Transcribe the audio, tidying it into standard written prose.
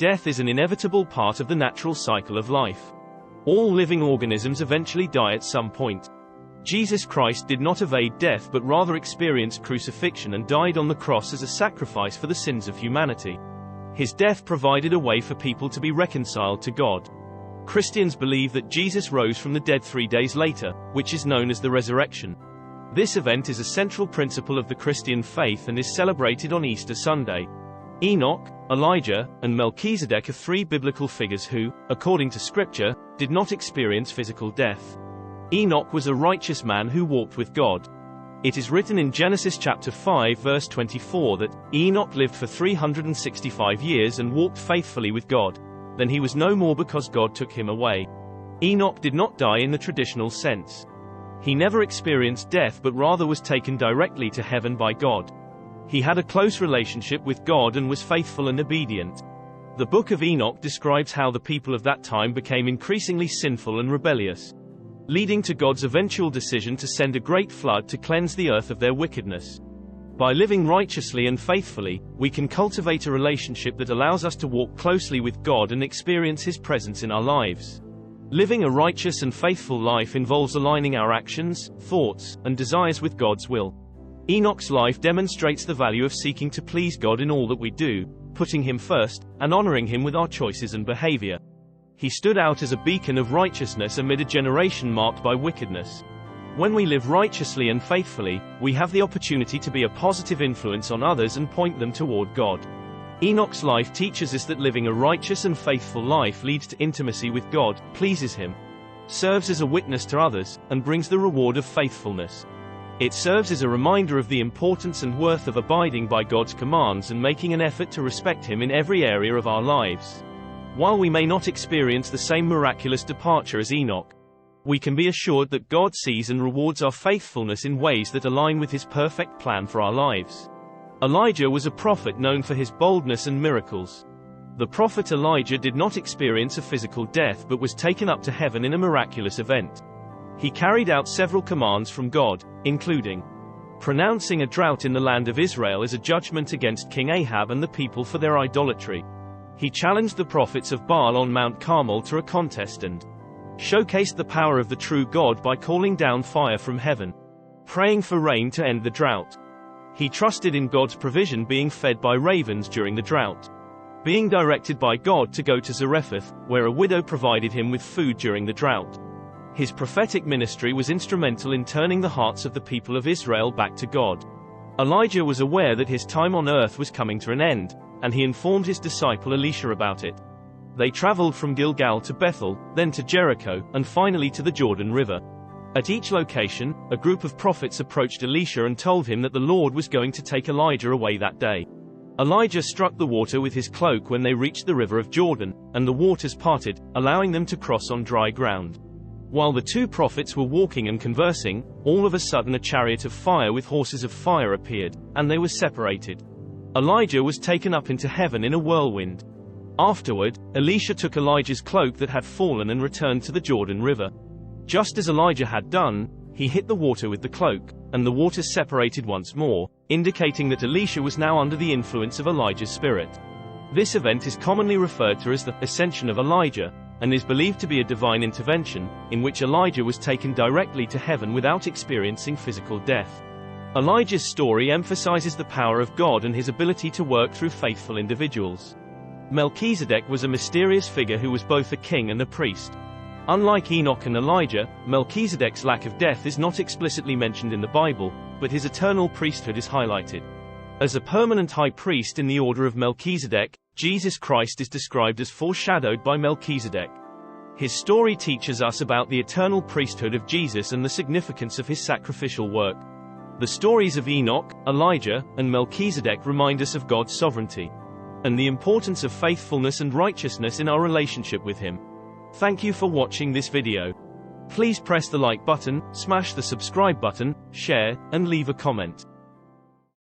Death is an inevitable part of the natural cycle of life. All living organisms eventually die at some point. Jesus Christ did not evade death but rather experienced crucifixion and died on the cross as a sacrifice for the sins of humanity. His death provided a way for people to be reconciled to God. Christians believe that Jesus rose from the dead 3 days later, which is known as the resurrection. This event is a central principle of the Christian faith and is celebrated on Easter Sunday. Enoch, Elijah, and Melchizedek are three biblical figures who, according to Scripture, did not experience physical death. Enoch was a righteous man who walked with God. It is written in Genesis chapter 5 verse 24 that Enoch lived for 365 years and walked faithfully with God. Then he was no more because God took him away. Enoch did not die in the traditional sense. He never experienced death but rather was taken directly to heaven by God. He had a close relationship with God and was faithful and obedient. The book of Enoch describes how the people of that time became increasingly sinful and rebellious, leading to God's eventual decision to send a great flood to cleanse the earth of their wickedness. By living righteously and faithfully, we can cultivate a relationship that allows us to walk closely with God and experience His presence in our lives. Living a righteous and faithful life involves aligning our actions, thoughts, and desires with God's will. Enoch's life demonstrates the value of seeking to please God in all that we do, putting Him first, and honoring Him with our choices and behavior. He stood out as a beacon of righteousness amid a generation marked by wickedness. When we live righteously and faithfully, we have the opportunity to be a positive influence on others and point them toward God. Enoch's life teaches us that living a righteous and faithful life leads to intimacy with God, pleases Him, serves as a witness to others, and brings the reward of faithfulness. It serves as a reminder of the importance and worth of abiding by God's commands and making an effort to respect Him in every area of our lives. While we may not experience the same miraculous departure as Enoch, we can be assured that God sees and rewards our faithfulness in ways that align with His perfect plan for our lives. Elijah was a prophet known for his boldness and miracles. The prophet Elijah did not experience a physical death but was taken up to heaven in a miraculous event. He carried out several commands from God, including pronouncing a drought in the land of Israel as a judgment against King Ahab and the people for their idolatry. He challenged the prophets of Baal on Mount Carmel to a contest and showcased the power of the true God by calling down fire from heaven, praying for rain to end the drought. He trusted in God's provision, being fed by ravens during the drought, being directed by God to go to Zarephath, where a widow provided him with food during the drought. His prophetic ministry was instrumental in turning the hearts of the people of Israel back to God. Elijah was aware that his time on earth was coming to an end, and he informed his disciple Elisha about it. They traveled from Gilgal to Bethel, then to Jericho, and finally to the Jordan River. At each location, a group of prophets approached Elisha and told him that the Lord was going to take Elijah away that day. Elijah struck the water with his cloak when they reached the river of Jordan, and the waters parted, allowing them to cross on dry ground. While the two prophets were walking and conversing, all of a sudden a chariot of fire with horses of fire appeared, and they were separated. Elijah was taken up into heaven in a whirlwind. Afterward, Elisha took Elijah's cloak that had fallen and returned to the Jordan River. Just as Elijah had done, he hit the water with the cloak, and the waters separated once more, indicating that Elisha was now under the influence of Elijah's spirit. This event is commonly referred to as the ascension of Elijah, and is believed to be a divine intervention, in which Elijah was taken directly to heaven without experiencing physical death. Elijah's story emphasizes the power of God and His ability to work through faithful individuals. Melchizedek was a mysterious figure who was both a king and a priest. Unlike Enoch and Elijah, Melchizedek's lack of death is not explicitly mentioned in the Bible, but his eternal priesthood is highlighted. As a permanent high priest in the order of Melchizedek, Jesus Christ is described as foreshadowed by Melchizedek. His story teaches us about the eternal priesthood of Jesus and the significance of His sacrificial work. The stories of Enoch, Elijah, and Melchizedek remind us of God's sovereignty and the importance of faithfulness and righteousness in our relationship with Him. Thank you for watching this video. Please press the like button, smash the subscribe button, share, and leave a comment.